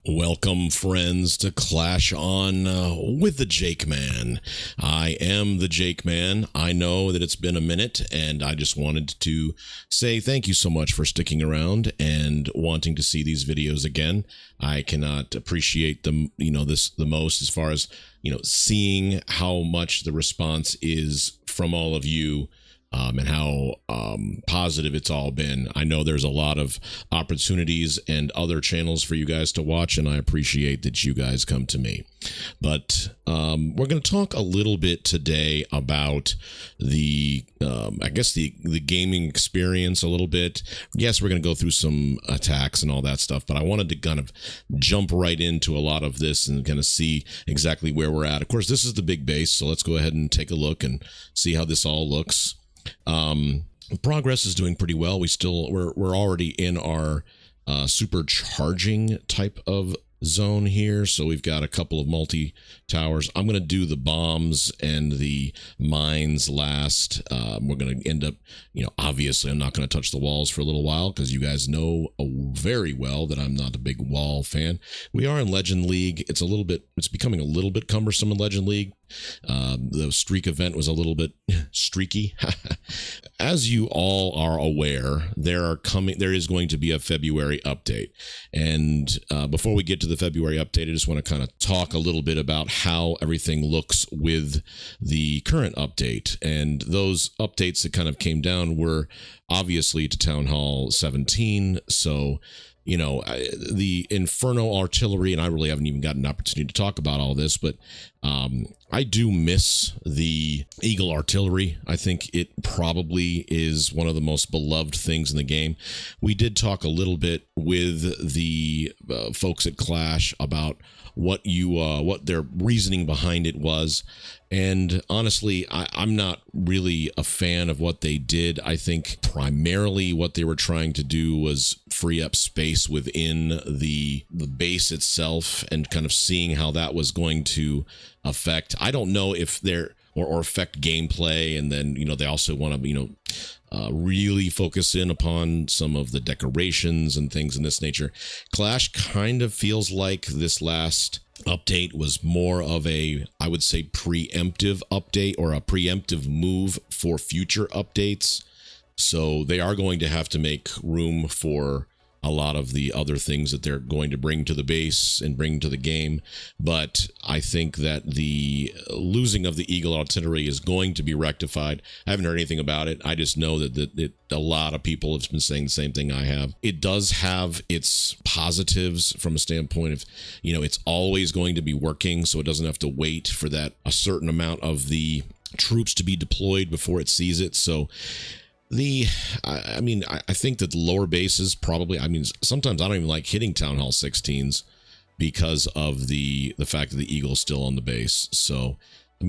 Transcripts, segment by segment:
Welcome, friends, to Clash On with the Jake Man. I am the Jake Man. I know that it's been a minute, and I just wanted to say thank you so much for sticking around and wanting to see these videos again. I cannot appreciate them, the most as far as, seeing how much the response is from all of you. And how positive it's all been. I know there's a lot of opportunities and other channels for you guys to watch, and I appreciate that you guys come to me. But we're going to talk a little bit today about the gaming experience a little bit. Yes, we're going to go through some attacks and all that stuff, but I wanted to kind of jump right into a lot of this and kind of see exactly where we're at. Of course, this is the big base, so let's go ahead and take a look and see how this all looks. Progress is doing pretty well. We're already in our supercharging type of zone here, so we've got a couple of multi-towers. I'm going to do the bombs and the mines last. We're going to end up, obviously I'm not going to touch the walls for a little while because you guys know very well that I'm not a big wall fan. We are in Legend League. It's becoming a little bit cumbersome in Legend League. The streak event was a little bit streaky. As you all are aware, there is going to be a February update. And before we get to the February update, I just want to kind of talk a little bit about how everything looks with the current update. And those updates that kind of came down were obviously to Town Hall 17. So the Inferno artillery, and I really haven't even gotten an opportunity to talk about all this, but I do miss the Eagle artillery. I think it probably is one of the most beloved things in the game. We did talk a little bit with the folks at Clash about what their reasoning behind it was. And honestly, I'm not really a fan of what they did. I think primarily what they were trying to do was free up space within the base itself and kind of seeing how that was going to affect. I don't know if or affect gameplay. And then, they also want to, really focus in upon some of the decorations and things in this nature. Clash kind of feels like this last update was more of I would say, preemptive update or a preemptive move for future updates. So they are going to have to make room for a lot of the other things that they're going to bring to the base and bring to the game. But I think that the losing of the Eagle artillery is going to be rectified. I haven't heard anything about it. I just know that a lot of people have been saying the same thing I have. It does have its positives from a standpoint of, it's always going to be working, so it doesn't have to wait for a certain amount of the troops to be deployed before it sees it. So I think that the lower bases probably, sometimes I don't even like hitting Town Hall 16s because of the fact that the Eagle's still on the base. So,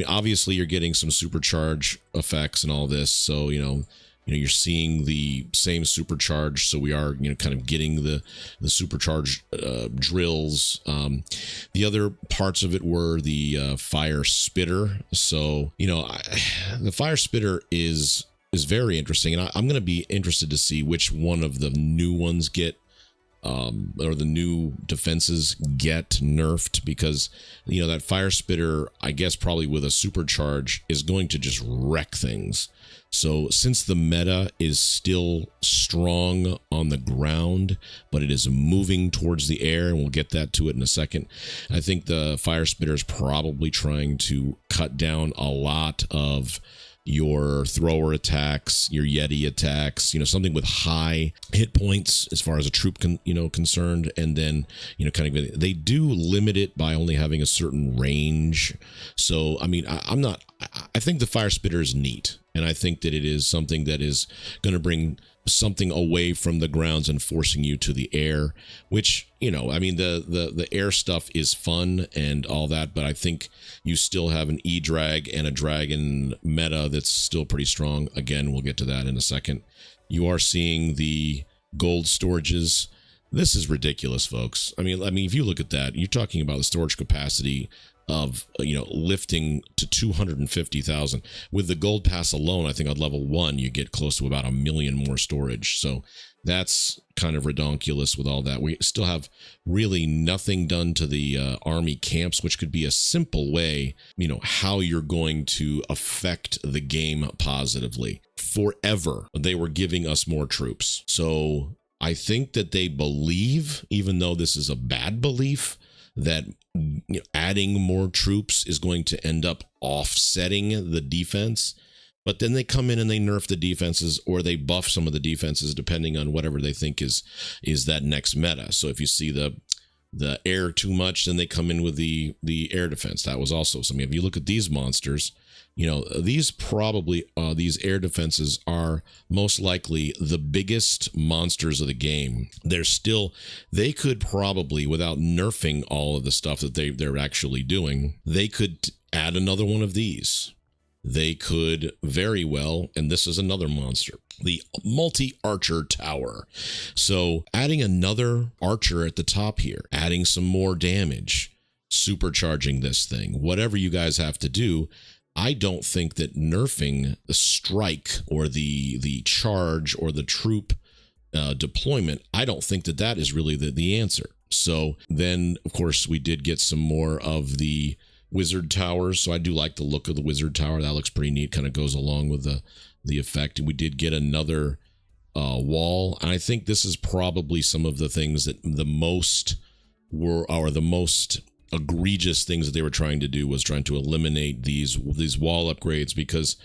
obviously you're getting some supercharge effects and all this. So, you're seeing the same supercharge. So we are, kind of getting the supercharge drills. The other parts of it were the fire spitter. So, the fire spitter is very interesting, and I'm going to be interested to see which one of the new ones get or the new defenses get nerfed, because that fire spitter, I guess probably with a supercharge, is going to just wreck things. So since the meta is still strong on the ground, but it is moving towards the air, and we'll get to it in a second, I think the fire spitter is probably trying to cut down a lot of your thrower attacks, your Yeti attacks, something with high hit points as far as a troop concerned. And then, they do limit it by only having a certain range. So, I think the fire spitter is neat. And I think that it is something that is going to bring something away from the grounds and forcing you to the air, which, the air stuff is fun and all that, but I think you still have an E-drag and a dragon meta that's still pretty strong. Again, we'll get to that in a second. You are seeing the gold storages. This is ridiculous, folks. If you look at that, you're talking about the storage capacity of lifting to 250,000. With the gold pass alone, I think on level 1 you get close to about 1 million more storage. So that's kind of redonkulous with all that. We still have really nothing done to the army camps, which could be a simple way, how you're going to affect the game positively. Forever, they were giving us more troops. So I think that they believe, even though this is a bad belief, that adding more troops is going to end up offsetting the defense. But then they come in and they nerf the defenses, or they buff some of the defenses depending on whatever they think is that next meta. So if you see the air too much, then they come in with the air defense. That was also something. If you look at these monsters, these air defenses are most likely the biggest monsters of the game. They could probably, without nerfing all of the stuff that they're actually doing, they could add another one of these. They could very well, and this is another monster, the multi-archer tower. So adding another archer at the top here, adding some more damage, supercharging this thing, whatever you guys have to do. I don't think that nerfing the strike or the charge or the troop deployment, I don't think that is really the answer. So then, of course, we did get some more of the wizard towers. So I do like the look of the wizard tower. That looks pretty neat. Kind of goes along with the effect. We did get another wall. And I think this is probably some of the things that the most egregious things that they were trying to do was trying to eliminate these wall upgrades, because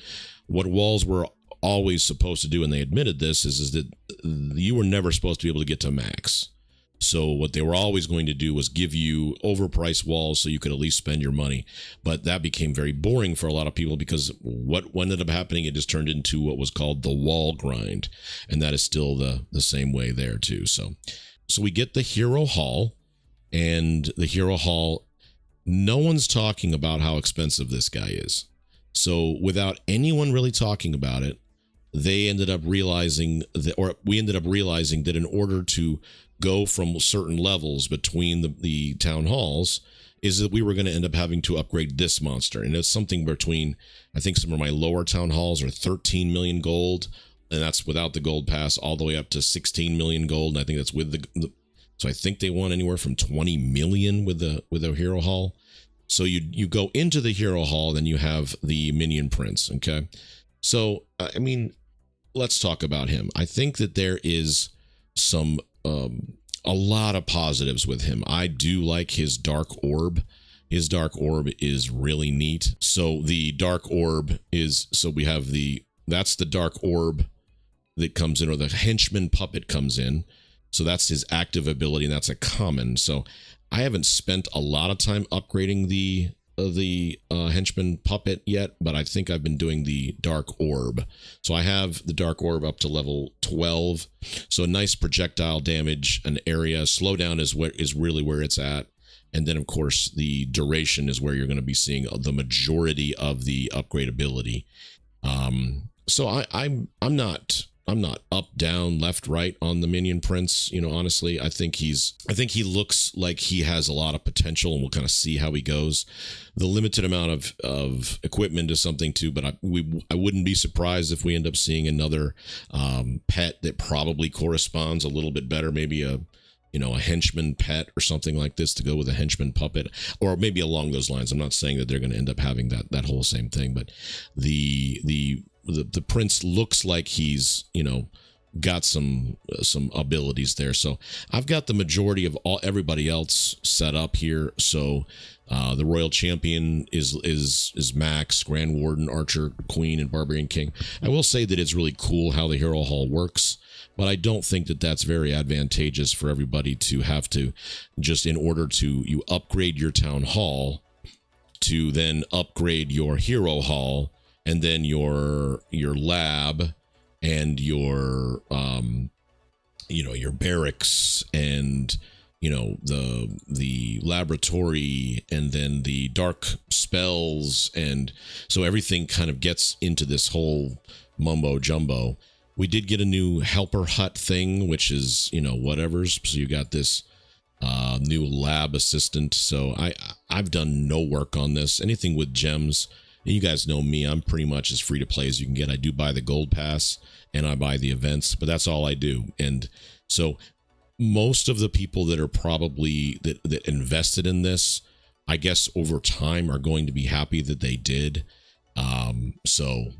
what walls were always supposed to do, and they admitted this, is that you were never supposed to be able to get to max. So what they were always going to do was give you overpriced walls so you could at least spend your money. But that became very boring for a lot of people, because what ended up happening, it just turned into what was called the wall grind. And that is still the same way there too. So we get the hero hall, and the hero hall, no one's talking about how expensive this guy is. So without anyone really talking about it, we ended up realizing that in order to go from certain levels between the town halls, is that we were going to end up having to upgrade this monster. And it's something between, I think some of my lower town halls are 13 million gold, and that's without the gold pass, all the way up to 16 million gold. And I think that's with so I think they want anywhere from 20 million with the hero hall. So you go into the hero hall, then you have the Minion Prince. Okay. So, I mean, let's talk about him. I think that there is a lot of positives with him. I do like his dark orb. His dark orb is really neat. So the dark orb we have that's the dark orb that comes in, or the henchman puppet comes in. So that's his active ability, and that's a common. So I haven't spent a lot of time upgrading the henchman puppet yet, but I think I've been doing the dark orb. So I have the dark orb up to level 12. So a nice projectile damage, an area slowdown is really where it's at. And then of course the duration is where you're going to be seeing the majority of the upgrade ability. So I'm not up, down, left, right on the Minion Prince. Honestly, I think he looks like he has a lot of potential, and we'll kind of see how he goes. The limited amount of equipment is something too, but I wouldn't be surprised if we end up seeing another pet that probably corresponds a little bit better. Maybe a henchman pet or something like this to go with a henchman puppet, or maybe along those lines. I'm not saying that they're going to end up having that whole same thing, but the prince looks like he's got some abilities there. So I've got the majority of everybody else set up here. So the royal champion is Max, Grand Warden, Archer, Queen, and Barbarian King. I will say that it's really cool how the hero hall works, but I don't think that that's very advantageous for everybody to have to just, in order to you upgrade your town hall, to then upgrade your hero hall, and then your lab, and your your barracks, and the laboratory, and then the dark spells, and so everything kind of gets into this whole mumbo jumbo. We did get a new helper hut thing, which is whatever's. So you got this new lab assistant. So I've done no work on this. Anything with gems, and you guys know me, I'm pretty much as free to play as you can get. I do buy the gold pass and I buy the events, but that's all I do. And so most of the people that are probably that invested in this, I guess over time, are going to be happy that they did. So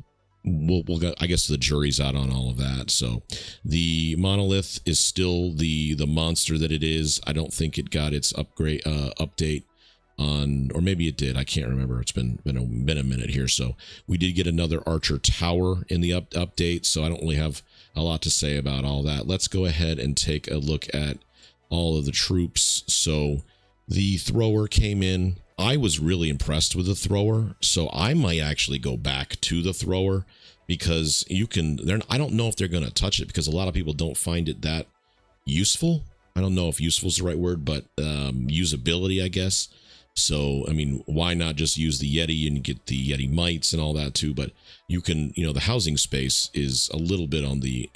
I guess the jury's out on all of that. So the monolith is still the monster that it is. I don't think it got its update on, or maybe it did. I can't remember. It's been a minute here. So we did get another archer tower in the update. So I don't really have a lot to say about all that. Let's go ahead and take a look at all of the troops. So the thrower came in. I was really impressed with the thrower, so I might actually go back to the thrower, because I don't know if they're going to touch it, because a lot of people don't find it that useful. I don't know if useful is the right word, but usability, I guess. So, I mean, why not just use the Yeti and get the Yeti mites and all that too? But you can, the housing space is a little bit on the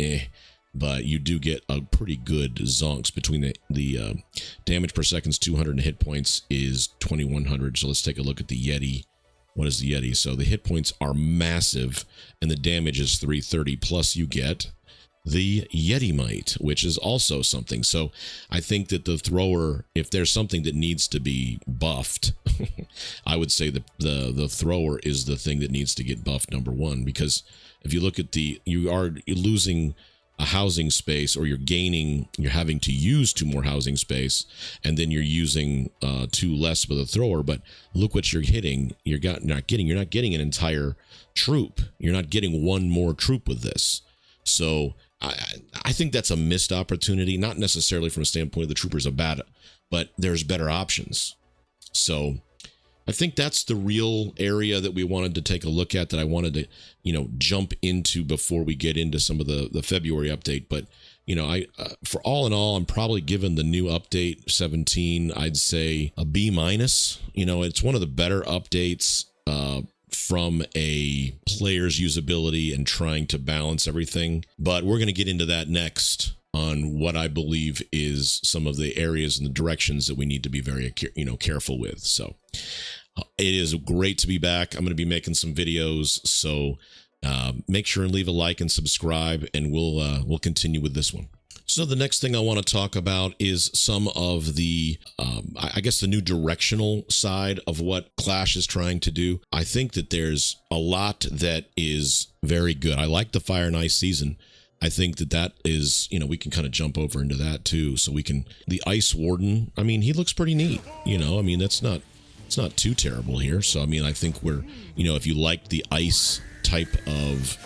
but you do get a pretty good zonks between the damage per second's 200 and hit points is 2100. So let's take a look at the Yeti. What is the Yeti? So the hit points are massive and the damage is 330, plus you get the Yeti Mite, which is also something. So I think that the thrower, if there's something that needs to be buffed, I would say the thrower is the thing that needs to get buffed, number one, because if you look at you're losing a housing space, or you're having to use 2 more housing space, and then you're using 2 less with a thrower. But look what you're hitting. You're not getting an entire troop. You're not getting 1 more troop with this. So I think that's a missed opportunity, not necessarily from a standpoint of the troopers are bad, but there's better options. So I think that's the real area that we wanted to take a look at, that I wanted to, jump into before we get into some of the February update. But, for all in all, I'm probably giving the new update 17, I'd say a B-. It's one of the better updates from a player's usability and trying to balance everything. But we're going to get into that next on what I believe is some of the areas and the directions that we need to be very, careful with. So it is great to be back. I'm going to be making some videos, so make sure and leave a like and subscribe, and we'll continue with this one. So the next thing I want to talk about is some of the, I guess, the new directional side of what Clash is trying to do. I think that there's a lot that is very good. I like the Fire and Ice season. I think that is, we can kind of jump over into that too. So the Ice Warden, I mean, he looks pretty neat. I mean, it's not too terrible here. So, I mean, I think if you like the ice type of,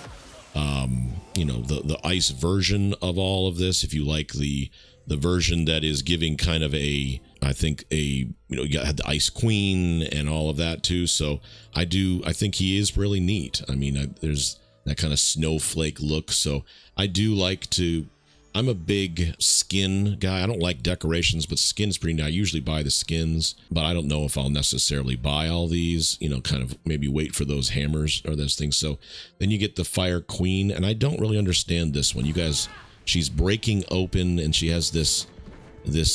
the ice version of all of this, if you like the version that is giving kind of you had the Ice Queen and all of that too. So I think he is really neat. I mean, there's that kind of snowflake look. So I do I'm a big skin guy. I don't like decorations, but skin's pretty neat. I usually buy the skins, but I don't know if I'll necessarily buy all these, kind of maybe wait for those hammers or those things. So then you get the Fire Queen, and I don't really understand this one. You guys, she's breaking open and she has this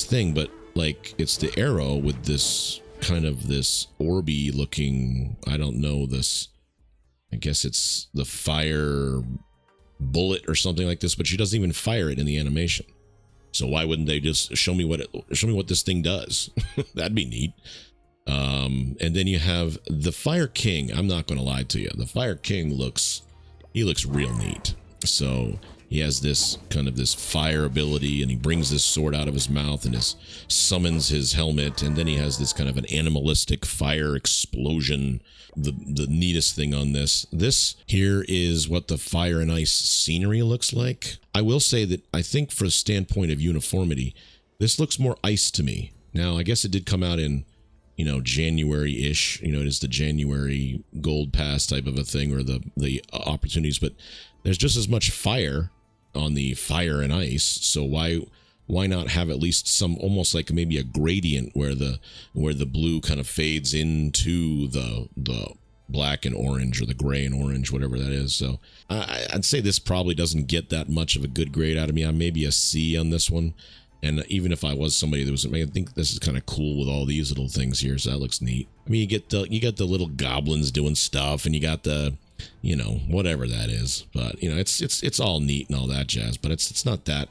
thing, but like it's the arrow with this kind of this orby looking, I don't know, I guess it's the fire bullet or something like this, but she doesn't even fire it in the animation. So why wouldn't they just show me what this thing does? That'd be neat. And then you have the Fire King. I'm not going to lie to you. The Fire King looks real neat. So he has this kind of this fire ability, and he brings this sword out of his mouth and summons his helmet, and then he has this kind of an animalistic fire explosion. The neatest thing on this here is what the Fire and Ice scenery looks like. I will say that I think for a standpoint of uniformity, this looks more ice to me. Now, I guess it did come out in, January-ish. It is the January gold pass type of a thing, or the opportunities, but there's just as much fire on the Fire and Ice. So why not have at least some, almost like maybe a gradient where the blue kind of fades into the black and orange, or the gray and orange, whatever that is. So I'd say this probably doesn't get that much of a good grade out of me. I'm maybe a C on this one. And even if I was somebody that was, I think this is kind of cool with all these little things here. So that looks neat. I mean, you got the little goblins doing stuff, and you got the, whatever that is. But it's all neat and all that jazz. But it's not that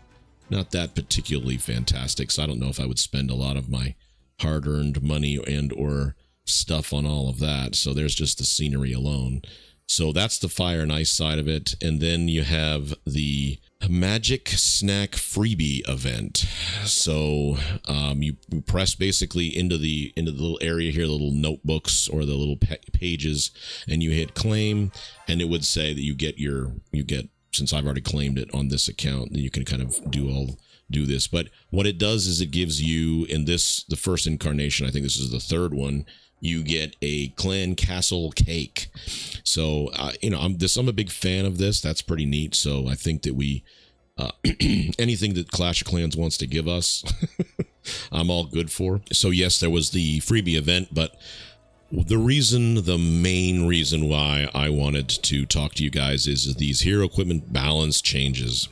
particularly fantastic. So I don't know if I would spend a lot of my hard-earned money and or stuff on all of that. So there's just the scenery alone. So that's the Fire and Ice side of it. And then you have the Magic Snack Freebie event. So you press basically into the little area here, the little notebooks or the little pages, and you hit claim, and it would say that you get, since I've already claimed it on this account, then you can kind of do this. But what it does is it gives you, in the first incarnation, I think this is the third one, you get a clan castle cake. So, I'm a big fan of this. That's pretty neat. So I think that we, anything that Clash of Clans wants to give us, I'm all good for. So yes, there was the freebie event, but the main reason why I wanted to talk to you guys is these hero equipment balance changes.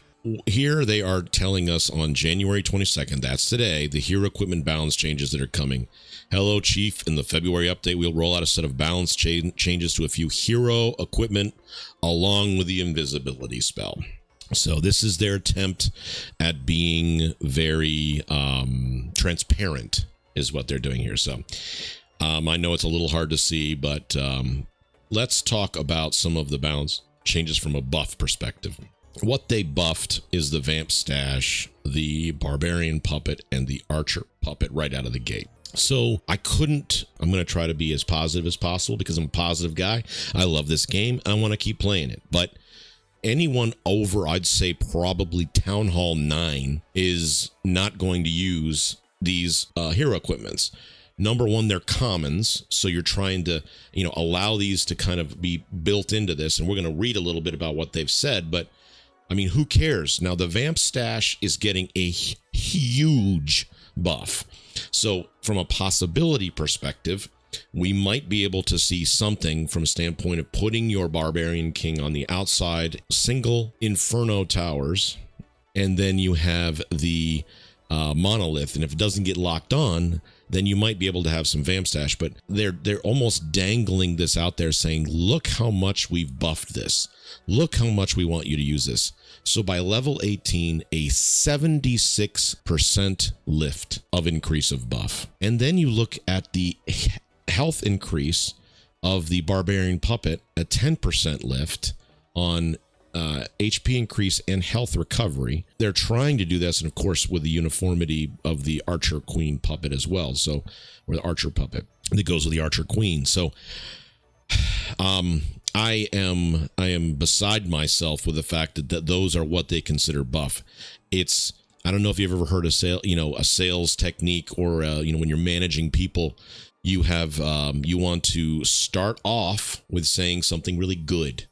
Here they are telling us on January 22nd, that's today, the hero equipment balance changes that are coming. Hello, Chief. In the February update, we'll roll out a set of balance changes to a few hero equipment along with the invisibility spell. So this is their attempt at being very transparent is what they're doing here. So I know it's a little hard to see, but let's talk about some of the balance changes from a buff perspective. What they buffed is the Vamp Stash, the Barbarian Puppet, and the Archer Puppet right out of the gate. So I'm going to try to be as positive as possible because I'm a positive guy. I love this game. I want to keep playing it. But anyone over, I'd say probably Town Hall 9 is not going to use these hero equipments. Number one, they're commons, so you're trying to, allow these to kind of be built into this, and we're going to read a little bit about what they've said, but I mean, who cares? Now, the Vamp Stash is getting a huge buff. So from a possibility perspective, we might be able to see something from a standpoint of putting your Barbarian King on the outside, single Inferno towers, and then you have the Monolith, and if it doesn't get locked on, then you might be able to have some Vamp Stash, but they're almost dangling this out there saying, look how much we've buffed this. Look how much we want you to use this. So by level 18, a 76% lift of increase of buff. And then you look at the health increase of the Barbarian Puppet, a 10% lift on HP increase and health recovery. They're trying to do this, and of course with the uniformity of the Archer Queen Puppet as well, so, or the Archer Puppet that goes with the Archer Queen. So I am beside myself with the fact that those are what they consider buff. It's, I don't know if you've ever heard a sales technique, or when you're managing people, you have you want to start off with saying something really good,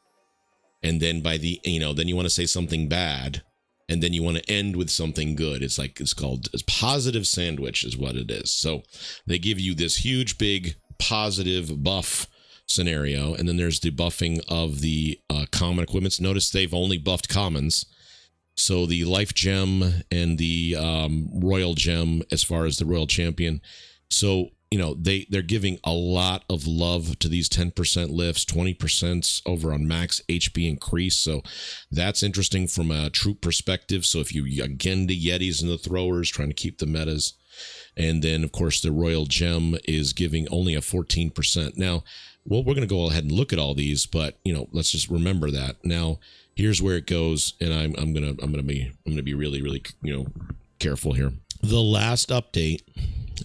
and then by the then you want to say something bad, and then you want to end with something good. It's called a positive sandwich is what it is. So they give you this huge big positive buff scenario, and then there's the buffing of the common equipments. Notice they've only buffed commons, so the life gem and the royal gem as far as the royal champion. So they're giving a lot of love to these 10% lifts, 20% over on max HP increase. So that's interesting from a troop perspective. So if you, again, the Yetis and the throwers, trying to keep the metas. And then, of course, the royal gem is giving only a 14%. Now, well, we're going to go ahead and look at all these, but let's just remember that. Now, here's where it goes, and I'm gonna be really, really careful here. The last update,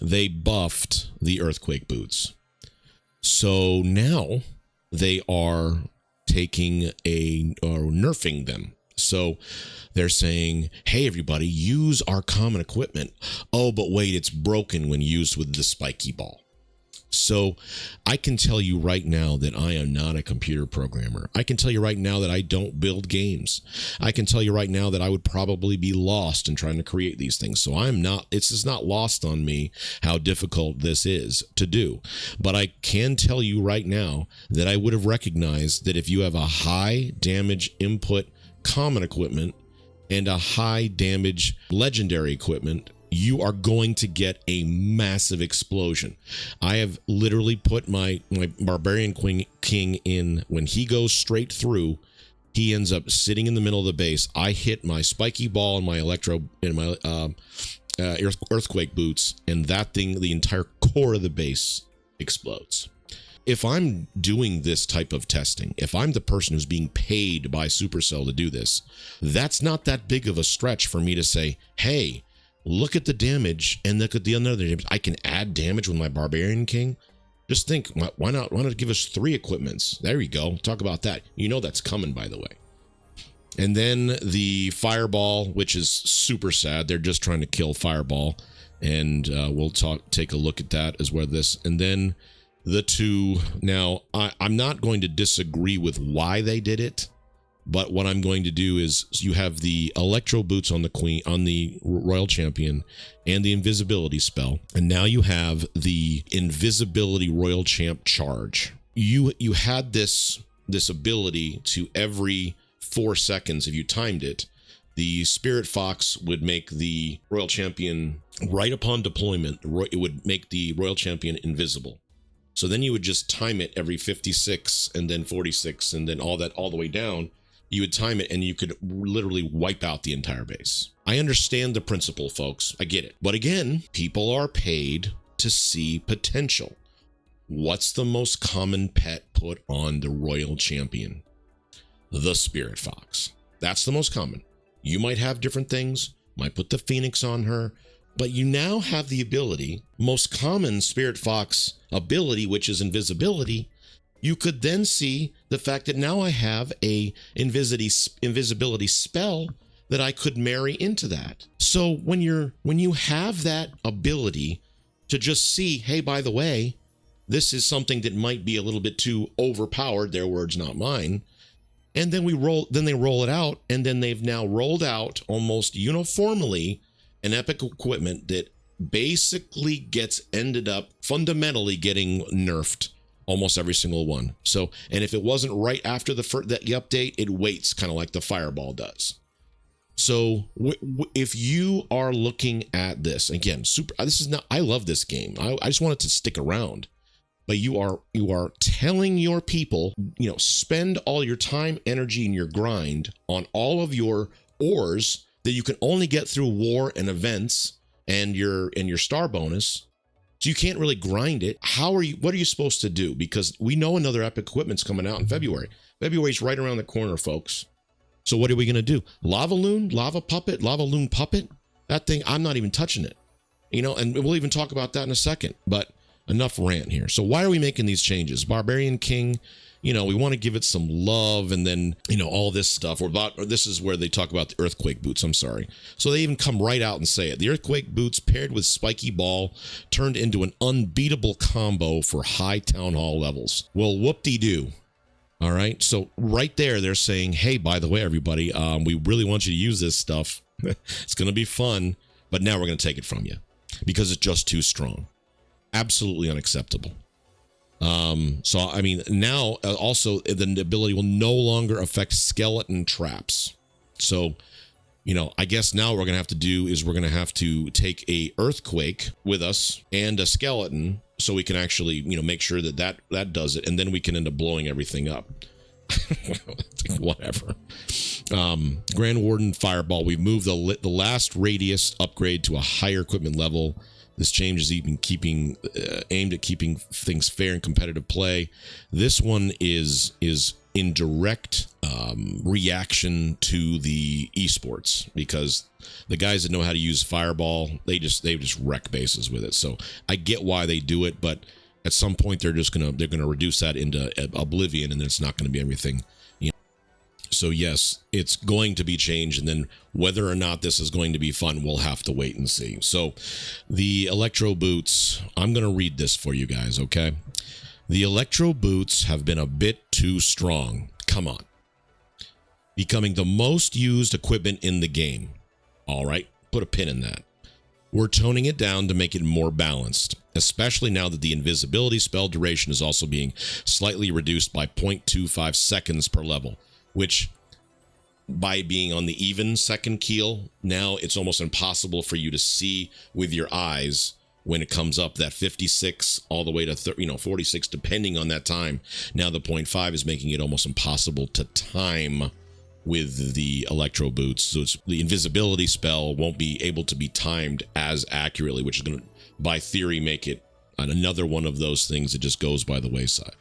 they buffed the earthquake boots, so now they are taking or nerfing them. So they're saying, hey, everybody, use our common equipment. Oh, but wait, it's broken when used with the spiky ball. So I can tell you right now that I am not a computer programmer. I can tell you right now that I don't build games. I can tell you right now that I would probably be lost in trying to create these things. So it's just not lost on me how difficult this is to do. But I can tell you right now that I would have recognized that if you have a high damage input common equipment and a high damage legendary equipment, you are going to get a massive explosion. I have literally put my Barbarian King in. When he goes straight through, he ends up sitting in the middle of the base. I hit my spiky ball and my earthquake boots, and that thing, the entire core of the base explodes. If I'm doing this type of testing, if I'm the person who's being paid by Supercell to do this, that's not that big of a stretch for me to say, hey, look at the damage and look at the other damage. I can add damage with my Barbarian King. Just think, why not give us 3 equipments? There you go. Talk about that. You know that's coming, by the way. And then the Fireball, which is super sad. They're just trying to kill Fireball. And we'll take a look at that as well. And then the 2. Now, I'm not going to disagree with why they did it. But what I'm going to do is you have the Electro Boots on the Royal Champion and the invisibility spell. And now you have the invisibility Royal Champ charge. You had this ability to every 4 seconds, if you timed it, the Spirit Fox would make the Royal Champion, right upon deployment, it would make the Royal Champion invisible. So then you would just time it every 56 and then 46 and then all the way down. You would time it and you could literally wipe out the entire base. I understand the principle, folks. I get it. But again, people are paid to see potential. What's the most common pet put on the Royal Champion? The Spirit Fox. That's the most common. You might have different things, might put the Phoenix on her, but you now have the ability, most common Spirit Fox ability, which is invisibility. You could then see the fact that now I have a invisibility spell that I could marry into that. So when you have that ability to just see, hey, by the way, this is something that might be a little bit too overpowered, their words, not mine. And then they roll it out, and then they've now rolled out almost uniformly an epic equipment that basically ended up fundamentally getting nerfed. Almost every single one. So, and if it wasn't right after the update, it waits, kind of like the Fireball does. So, if you are looking at this again, I love this game. I just want it to stick around. But you are telling your people, spend all your time, energy, and your grind on all of your ores that you can only get through war and events and your star bonus. So you can't really grind it. What are you supposed to do? Because we know another epic equipment's coming out in February. February's right around the corner, folks. So what are we going to do? Lava Loon Puppet? That thing, I'm not even touching it. And we'll even talk about that in a second. But enough rant here. So why are we making these changes? Barbarian King, we want to give it some love, and then, all this stuff. Or this is where they talk about the Earthquake Boots. I'm sorry. So they even come right out and say it. The Earthquake Boots paired with Spiky Ball turned into an unbeatable combo for high Town Hall levels. Well, whoop-de-doo. All right. So right there, they're saying, hey, by the way, everybody, we really want you to use this stuff. It's going to be fun, but now we're going to take it from you because it's just too strong. Absolutely unacceptable. So, I mean, now also the ability will no longer affect skeleton traps. So, I guess now what we're going to have to do is we're going to have to take a earthquake with us and a skeleton so we can actually, make sure that does it. And then we can end up blowing everything up. Whatever. Grand Warden Fireball. We've moved the last radius upgrade to a higher equipment level. This change is even aimed at keeping things fair and competitive play. This one is in direct reaction to the esports, because the guys that know how to use Fireball, they just wreck bases with it. So I get why they do it, but at some point they're gonna reduce that into oblivion, and then it's not going to be everything. So yes, it's going to be changed, and then whether or not this is going to be fun, we'll have to wait and see. So the Electro Boots, I'm going to read this for you guys, okay? The Electro Boots have been a bit too strong. Come on. Becoming the most used equipment in the game. All right, put a pin in that. We're toning it down to make it more balanced, especially now that the invisibility spell duration is also being slightly reduced by 0.25 seconds per level. Which by being on the even second keel, now it's almost impossible for you to see with your eyes when it comes up that 56 all the way to 46, depending on that time. Now the 0.5 is making it almost impossible to time with the electro boots, so the invisibility spell won't be able to be timed as accurately, which is going to, by theory, make it another one of those things that just goes by the wayside.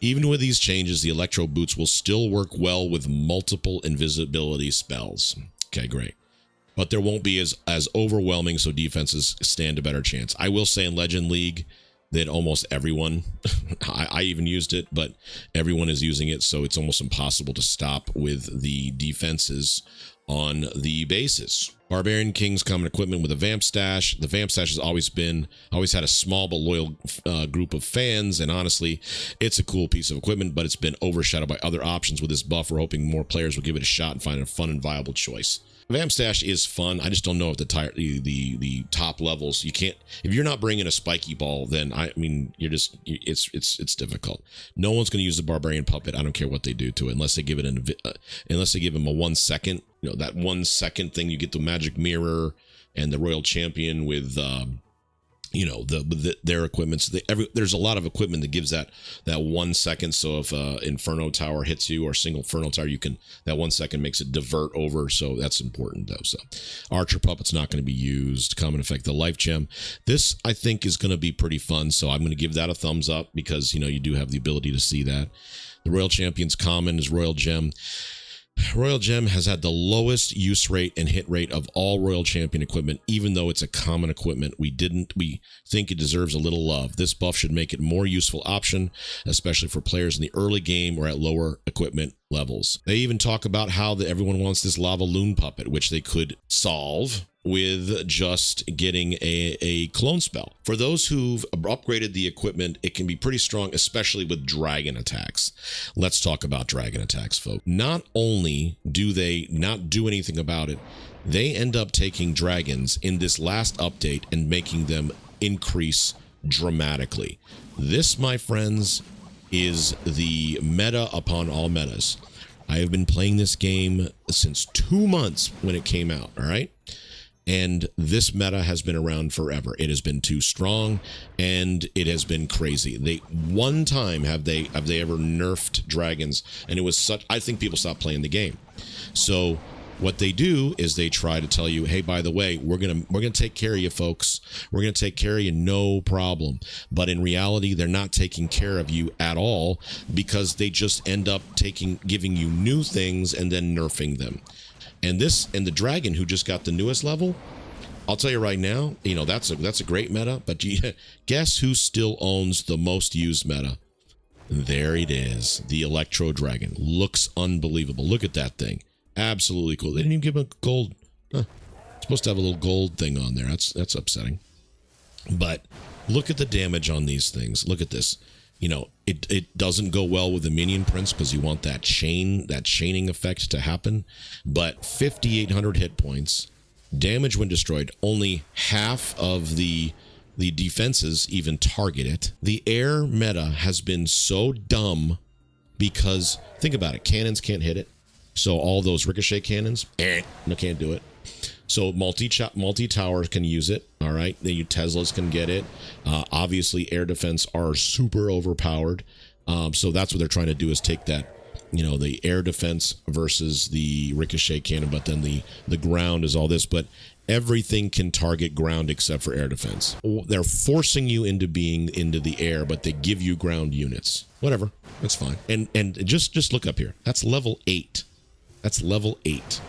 Even with these changes, the electro boots will still work well with multiple invisibility spells. Okay, great. But there won't be as overwhelming, so defenses stand a better chance. I will say in Legend League that almost everyone, I even used it, but everyone is using it, so it's almost impossible to stop with the defenses on the bases. Barbarian King's common equipment with a Vamp Stash. The Vamp Stash has always had a small but loyal group of fans, and honestly, it's a cool piece of equipment, but it's been overshadowed by other options with this buff. We're hoping more players will give it a shot and find a fun and viable choice. Vamp Stash is fun. I just don't know if the top levels, you can't, if you're not bringing a spiky ball, then it's difficult. No one's going to use the Barbarian Puppet. I don't care what they do to it, unless they give it unless they give him a 1 second, that 1 second thing. You get the magic mirror and the Royal Champion with their equipment. So there's a lot of equipment that gives that 1 second. So if Inferno Tower hits you, or single Inferno Tower, that 1 second makes it divert over. So that's important though. So Archer Puppet's not going to be used. Common effect, the Life Gem. This I think is going to be pretty fun. So I'm going to give that a thumbs up, because you do have the ability to see that. The Royal Champion's common is Royal Gem. Royal Gem has had the lowest use rate and hit rate of all Royal Champion equipment, even though it's a common equipment. We think it deserves a little love. This buff should make it a more useful option, especially for players in the early game or at lower equipment levels. They even talk about how everyone wants this Lava Loon Puppet, which they could solve with just getting a clone spell. For those who've upgraded the equipment, it can be pretty strong, especially with dragon attacks. Let's talk about dragon attacks, folks. Not only do they not do anything about it, they end up taking dragons in this last update and making them increase dramatically. This, my friends, is the meta upon all metas. I have been playing this game since 2 months when it came out, all right? And this meta has been around forever. It has been too strong, and it has been crazy. One time have they ever nerfed dragons, and it was such, I think people stopped playing the game. So what they do is they try to tell you, hey, by the way, we're gonna take care of you, folks. We're gonna take care of you, no problem. But in reality, they're not taking care of you at all, because they just end up giving you new things and then nerfing them. And the dragon who just got the newest level, I'll tell you right now, that's a great meta. But guess who still owns the most used meta? There it is, the Electro Dragon. Looks unbelievable. Look at that thing. Absolutely cool. They didn't even give him a gold. It's supposed to have a little gold thing on there. That's upsetting. But look at the damage on these things. Look at this. It doesn't go well with the Minion Prince, because you want that chaining effect to happen. But 5,800 hit points, damage when destroyed. Only half of the defenses even target it. The air meta has been so dumb, because think about it. Cannons can't hit it. So all those ricochet cannons, no, can't do it. So multi-towers can use it, all right? The Teslas can get it. Obviously, air defense are super overpowered. So that's what they're trying to do, is take that, the air defense versus the ricochet cannon, but then the ground is all this. But everything can target ground except for air defense. They're forcing you into being into the air, but they give you ground units. Whatever, that's fine. And just look up here. That's level 8. That's level 8.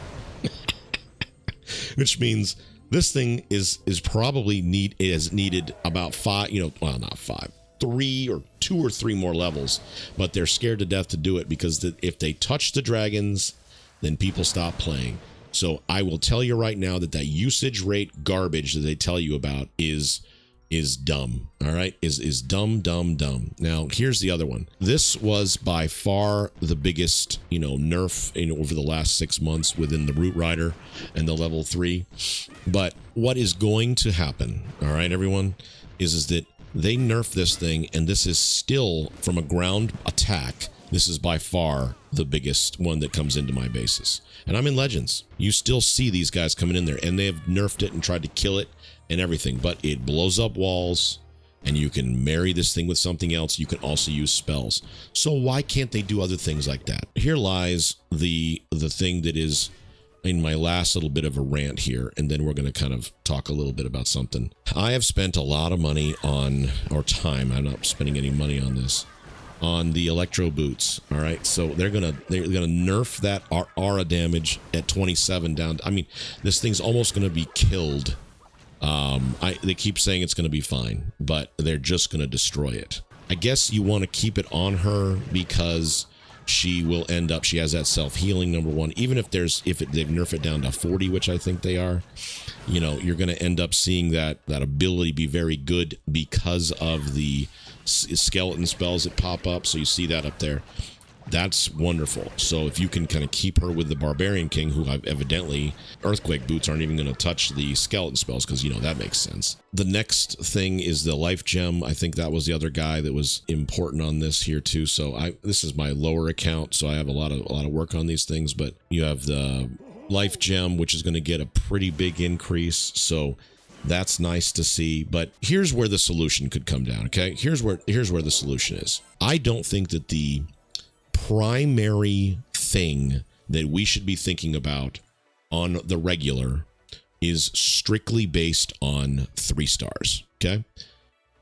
Which means this thing is probably needed about 5, not 5, 3 or 2 or 3 more levels, but they're scared to death to do it, because if they touch the dragons, then people stop playing. So I will tell you right now that usage rate garbage that they tell you about is dumb. All right, is dumb. Now here's the other one. This was by far the biggest nerf over the last 6 months within the Root Rider and the level 3. But what is going to happen, all right, everyone, is that they nerf this thing, and this is still, from a ground attack, This is by far the biggest one that comes into my bases. And I'm in Legends. You still see these guys coming in there, and they have nerfed it and tried to kill it and everything, but it blows up walls, and you can marry this thing with something else. You can also use spells. So why can't they do other things like that? Here lies the thing that is in my last little bit of a rant here, and then we're going to kind of talk a little bit about something. I have spent a lot of money on, or time, I'm not spending any money on this, on the electro boots. All right, so they're gonna nerf that aura damage at 27 down. I mean, this thing's almost gonna be killed. They keep saying it's gonna be fine, but they're just gonna destroy it. I guess you want to keep it on her because she will end up, she has that self-healing, number one. Even if they've nerfed it down to 40, which I think they are, you know, you're going to end up seeing that ability be very good because of the skeleton spells that pop up. So you see that up there. That's wonderful. So if you can kind of keep her with the Barbarian King, who I've evidently, Earthquake Boots aren't even going to touch the skeleton spells because, you know, that makes sense. The next thing is the Life Gem. I think that was the other guy that was important on this here too. So this is my lower account, so I have a lot of work on these things, but you have the Life Gem, which is going to get a pretty big increase. So that's nice to see. But here's where the solution could come down. Okay. Here's where the solution is. I don't think that the primary thing that we should be thinking about on the regular is strictly based on 3 stars. Okay.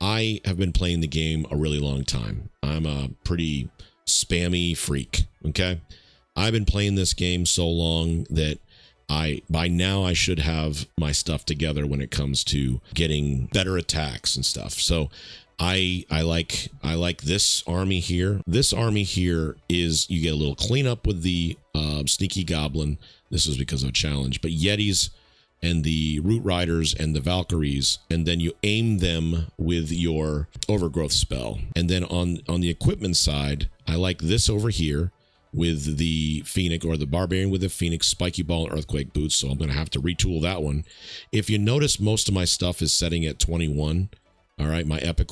I have been playing the game a really long time. I'm a pretty spammy freak. Okay. I've been playing this game so long that by now I should have my stuff together when it comes to getting better attacks and stuff. So I like this army here. This army here is, you get a little cleanup with the Sneaky Goblin. This is because of a challenge, but Yetis and the Root Riders and the Valkyries, and then you aim them with your Overgrowth spell. And then on the equipment side, I like this over here with the Phoenix, or the Barbarian with the Phoenix, Spiky Ball, and Earthquake Boots. So I'm going to have to retool that one. If you notice, most of my stuff is setting at 21. All right, my epic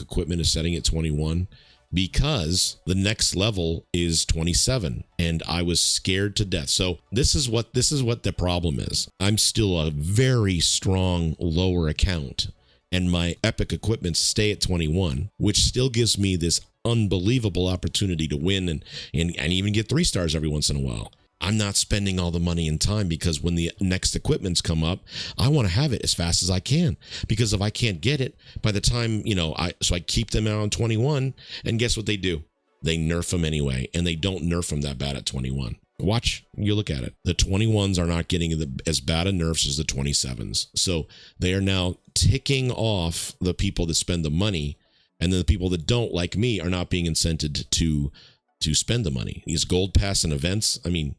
equipment is setting at 21 because the next level is 27, and I was scared to death. So this is what the problem is. I'm still a very strong lower account, and my epic equipment stay at 21, which still gives me this unbelievable opportunity to win and even get 3 stars every once in a while. I'm not spending all the money and time because when the next equipments come up, I want to have it as fast as I can, because if I can't get it by the time, you know, I keep them out on 21, and guess what they do? They nerf them anyway, and they don't nerf them that bad at 21. Watch, you look at it. The 21s are not getting as bad a nerfs as the 27s. So they are now ticking off the people that spend the money, and then the people that don't, like me, are not being incented to spend the money. These gold pass and events, I mean,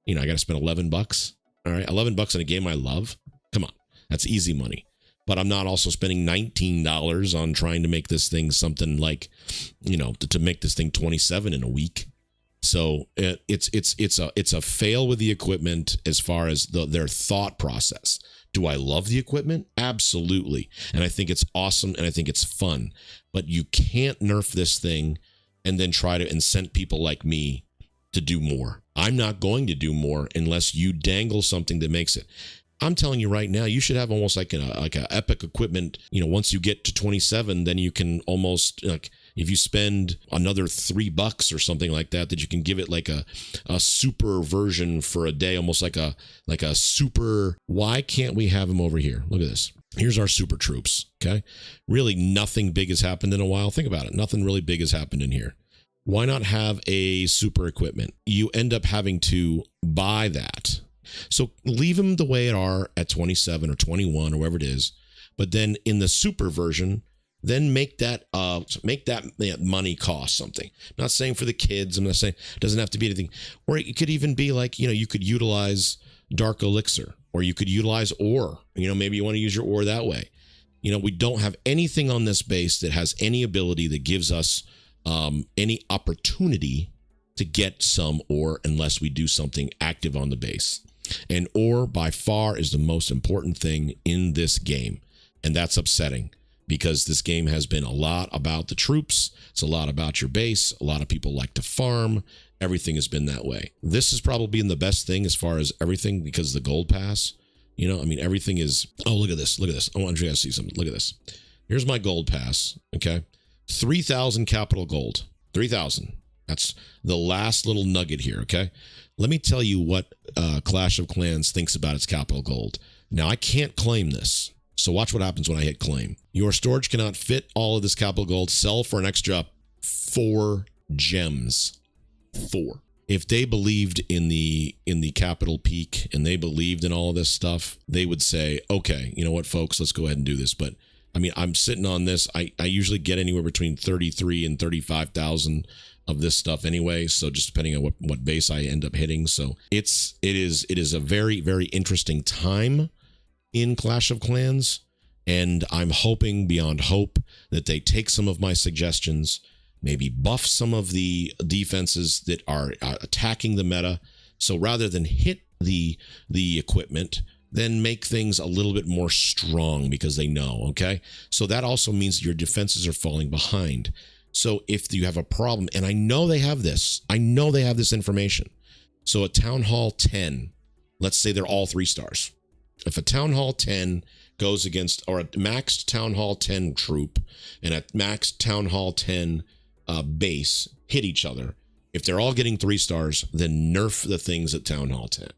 you know, I got to spend $11. All right, $11 in a game I love. Come on, that's easy money. But I'm not also spending $19 on trying to make this thing something like, you know, to make this thing 27 in a week. So it's a fail with the equipment as far as their thought process. Do I love the equipment? Absolutely, and I think it's awesome, and I think it's fun. But you can't nerf this thing and then try to incent people like me to do more. I'm not going to do more unless you dangle something that makes it. I'm telling you right now, you should have almost like a epic equipment. You know, once you get to 27, then you can almost, like, if you spend another $3 or something like that, that you can give it like a super version for a day, almost like a super. Why can't we have them over here? Look at this. Here's our super troops. Okay. Really nothing big has happened in a while. Think about it. Nothing really big has happened in here. Why not have a super equipment? You end up having to buy that. So leave them the way it are at 27 or 21 or whatever it is. But then in the super version, then make that money cost something. I'm not saying for the kids. I'm not saying it doesn't have to be anything. Or it could even be like, you know, you could utilize Dark Elixir, or you could utilize ore. You know, maybe you want to use your ore that way. You know, we don't have anything on this base that has any ability that gives us any opportunity to get some ore unless we do something active on the base. And ore by far is the most important thing in this game. And that's upsetting. because this game has been a lot about the troops. It's a lot about your base. A lot of people like to farm. Everything has been that way. This has probably been the best thing as far as everything because of the gold pass. You know, I mean, everything is, oh, look at this. Look at this. I want you guys to see something. Look at this. Here's my gold pass. Okay. 3,000 capital gold. 3,000. That's the last little nugget here. Okay. Let me tell you what Clash of Clans thinks about its capital gold. Now, I can't claim this. So watch what happens when I hit claim. Your storage cannot fit all of this capital gold. Sell for an extra 4 gems. 4. If they believed in the capital peak and they believed in all of this stuff, they would say, okay, you know what, folks, let's go ahead and do this. But I mean, I'm sitting on this. I usually get anywhere between 33 and 35,000 of this stuff anyway. So just depending on what base I end up hitting. So it is a very, very interesting time in Clash of Clans. And I'm hoping beyond hope that they take some of my suggestions, maybe buff some of the defenses that are attacking the meta. So rather than hit the equipment, then make things a little bit more strong because they know, okay? So that also means your defenses are falling behind. So if you have a problem, and I know they have this information. So at Town Hall 10, let's say they're all 3 stars. If a Town Hall 10 goes against, or a maxed Town Hall 10 troop and a maxed Town Hall 10 base hit each other, if they're all getting 3 stars, then nerf the things at Town Hall 10.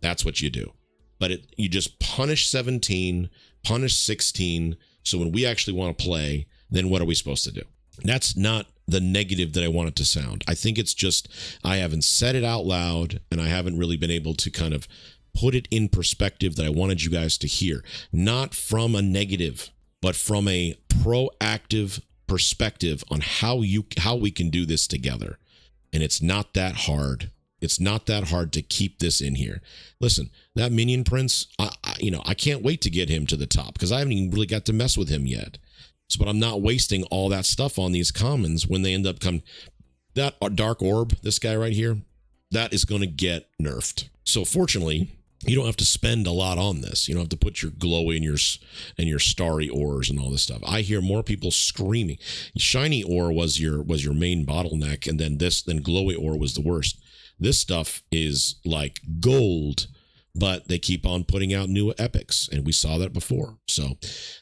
That's what you do. But you just punish 17, punish 16. So when we actually want to play, then what are we supposed to do? That's not the negative that I want it to sound. I think it's just I haven't said it out loud, and I haven't really been able to kind of put it in perspective that I wanted you guys to hear. Not from a negative, but from a proactive perspective on how we can do this together. And it's not that hard. It's not that hard to keep this in here. Listen, that Minion Prince, I can't wait to get him to the top because I haven't even really got to mess with him yet. So, but I'm not wasting all that stuff on these commons when they end up coming. That Dark Orb, this guy right here, that is going to get nerfed. So fortunately, you don't have to spend a lot on this. You don't have to put your glowy and your starry ores and all this stuff. I hear more people screaming. Shiny ore was your main bottleneck, and then glowy ore was the worst. This stuff is like gold, but they keep on putting out new epics, and we saw that before. So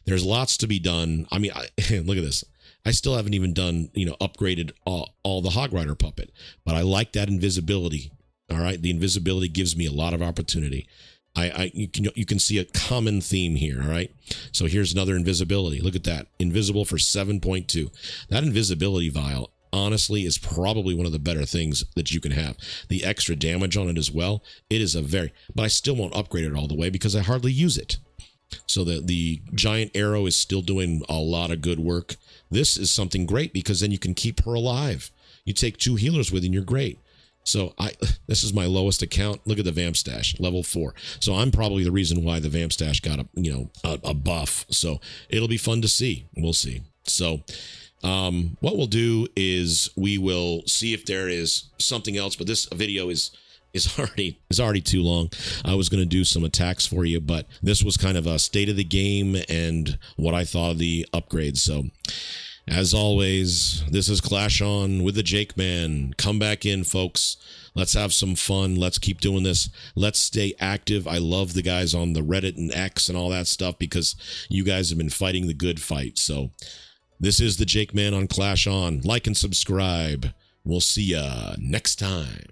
there's lots to be done. I mean, look at this. I still haven't even done, upgraded all the Hog Rider puppet, but I like that invisibility. All right, the invisibility gives me a lot of opportunity. You can see a common theme here. All right, so here's another invisibility. Look at that, invisible for 7.2. That invisibility vial, honestly, is probably one of the better things that you can have. The extra damage on it as well. It is but I still won't upgrade it all the way because I hardly use it. So the giant arrow is still doing a lot of good work. This is something great because then you can keep her alive. You take 2 healers with you and you're great. So this is my lowest account. Look at the Vamp Stash, level 4. So I'm probably the reason why the Vamp Stash got a buff. So it'll be fun to see. We'll see. So what we'll do is we will see if there is something else, but this video is already too long. I was going to do some attacks for you, but this was kind of a state of the game and what I thought of the upgrades. So as always, this is Clash On with the Jake Man. Come back in, folks. Let's have some fun. Let's keep doing this. Let's stay active. I love the guys on the Reddit and X and all that stuff because you guys have been fighting the good fight. So this is the Jake Man on Clash On. Like and subscribe. We'll see ya next time.